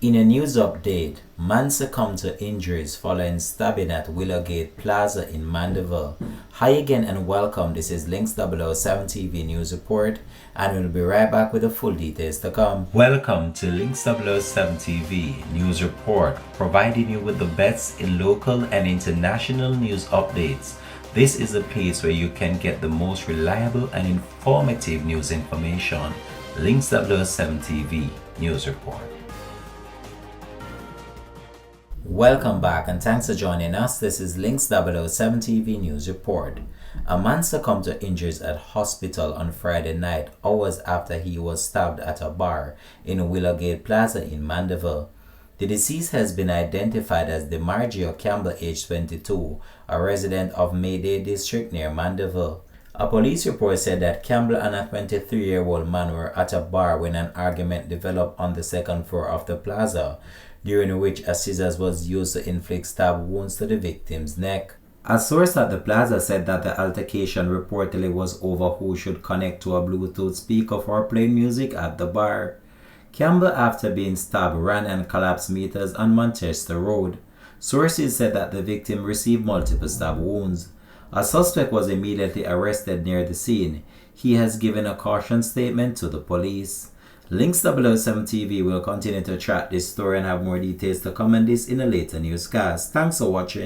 In a news update, man succumbed to injuries following stabbing at Willowgate Plaza in Mandeville. Hi again and welcome. This is Links 007 TV News Report, and we'll be right back with the full details to come. Welcome to Links 007 TV News Report, providing you with the best in local and international news updates. This is a place where you can get the most reliable and informative news information. Links 007 TV News Report. Welcome back and thanks for joining us. This is Links 007 TV News Report. A man succumbed to injuries at hospital on Friday night, hours after he was stabbed at a bar in Willowgate Plaza in Mandeville. The deceased has been identified as DeMargio Campbell, age 22, a resident of Mayday District near Mandeville. A police report said that Campbell and a 23-year-old man were at a bar when an argument developed on the second floor of the plaza, during which a scissors was used to inflict stab wounds to the victim's neck. A source at the plaza said that the altercation reportedly was over who should connect to a Bluetooth speaker for playing music at the bar. Campbell, after being stabbed, ran and collapsed meters on Manchester Road. Sources said that the victim received multiple stab wounds. A suspect was immediately arrested near the scene. He has given a caution statement to the police. Links 007 TV will continue to track this story and have more details to come on this in a later newscast. Thanks for watching.